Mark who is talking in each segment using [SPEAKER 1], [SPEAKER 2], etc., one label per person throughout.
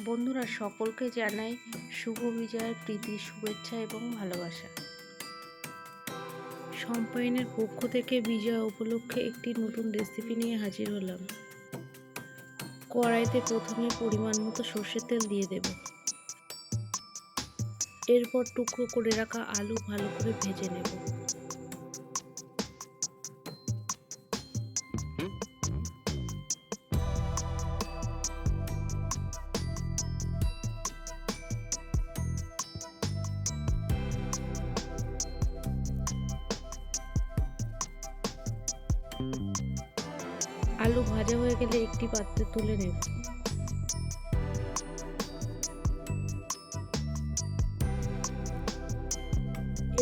[SPEAKER 1] বন্ধুরা সকলকে জানাই শুভ বিজয়ের প্রীতি, শুভেচ্ছা এবং ভালোবাসা। সম্পায়নের পক্ষ থেকে বিজয়া উপলক্ষে একটি নতুন রেসিপি নিয়ে হাজির হলাম। কড়াইতে প্রথমে পরিমাণ মতো সর্ষের তেল দিয়ে দেব। এরপর টুকরো করে রাখা আলু ভালো করে ভেজে নেব। আলু ভাজা হয়ে গেলে একটি পাত্রে তুলে নেব।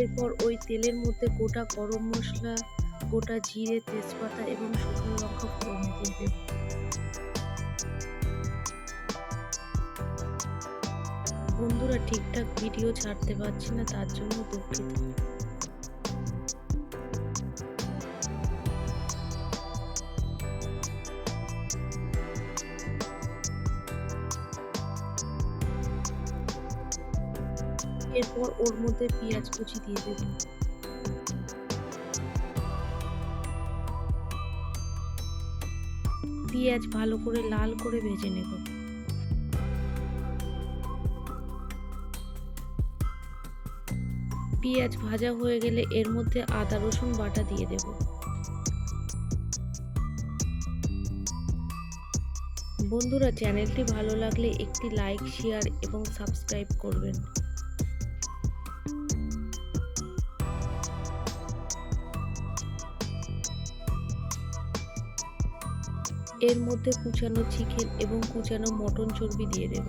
[SPEAKER 1] এরপর ওই তেলের মধ্যে গোটা গরম মশলা, গোটা জিরে, তেজপাতা এবং শুকনো লঙ্কা ফোড়ন দিয়ে দেব। বন্ধুরা ঠিকঠাক ভিডিও ছাড়তে পারছি না, তার জন্য দুঃখিত। এরপর ওর মধ্যে পেঁয়াজ কুচি দিয়ে দেব। পেঁয়াজ ভালো করে লাল করে ভেজে নেব। পেঁয়াজ ভাজা হয়ে গেলে এর মধ্যে আদা রসুন বাটা দিয়ে দেব। বন্ধুরা চ্যানেলটি ভালো লাগলে একটি লাইক, শেয়ার এবং সাবস্ক্রাইব করবেন। এর মধ্যে কুচানো চিকেন এবং কুচানো মটন চর্বি দিয়ে দেব।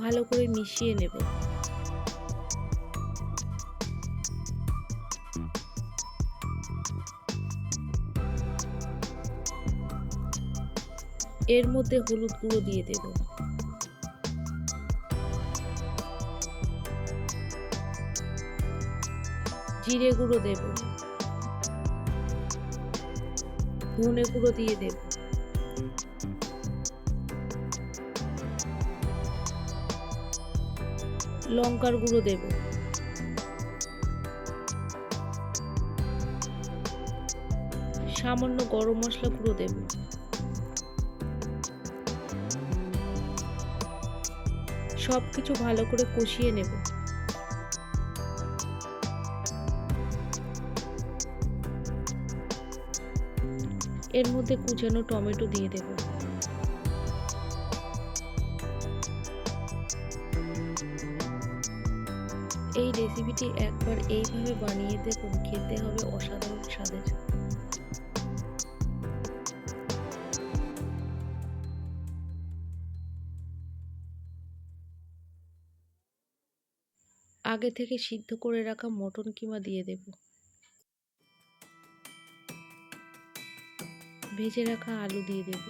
[SPEAKER 1] ভালো করে মিশিয়ে নেব। এর মধ্যে হলুদ গুঁড়ো দিয়ে দেব। জিরে গুঁড়ো দেব। ধনে গুঁড়ো দিয়ে দেব। লঙ্কার গুঁড়ো দেব। সামান্য গরম মশলা গুঁড়ো দেব। সবকিছু ভালো করে কষিয়ে নেব। এর মধ্যে কুচানো টমেটো দিয়ে দেব। এই রেসিপিটি একবার এইভাবে বানিয়ে দেখুন, খেতে হবে অসাধারণ স্বাদের। আগে থেকে সিদ্ধ করে রাখা মটন কিমা দিয়ে দেব। ভেজে রাখা আলু দিয়ে দেব।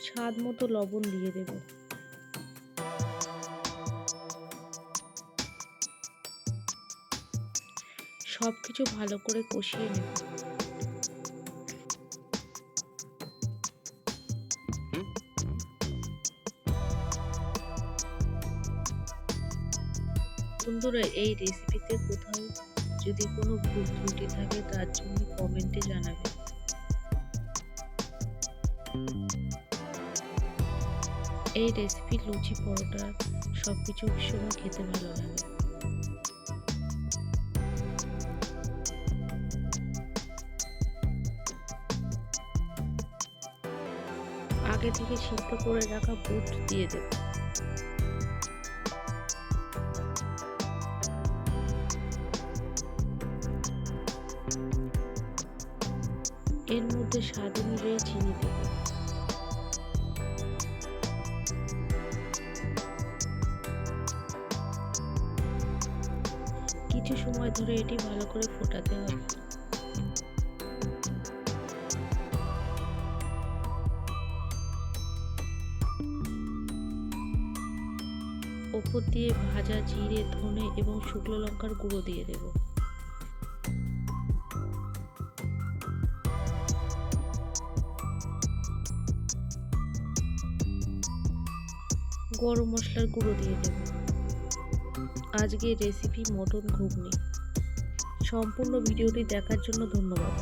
[SPEAKER 1] স্বাদ মতো লবণ দিয়ে দেব। সবকিছু ভালো করে কষিয়ে নেব। বন্ধুরা এই রেসিপিতে কোথাও যদি কোনো ভুল ত্রুটি থাকে তার জন্য কমেন্টে জানাবেন। এই রেসিপি লুচি, পরোটা সবকিছুর সঙ্গে খেতে ভালো লাগে। আগে থেকে সিদ্ধ করে রাখা বুট দিয়ে দেব। এর মধ্যে স্বাদ অনুযায়ী চিনি দেব। কিছু সময় ধরে এটি ভালো করে ফোটাতে হবে। ওপর দিয়ে ভাজা জিরে, ধনে এবং শুকনো লঙ্কার গুঁড়ো দিয়ে দেব। গরম মশলার গুঁড়ো দিয়ে দেব। আজকের রেসিপি মটন ঘুগনি। সম্পূর্ণ ভিডিওটি দেখার জন্য ধন্যবাদ।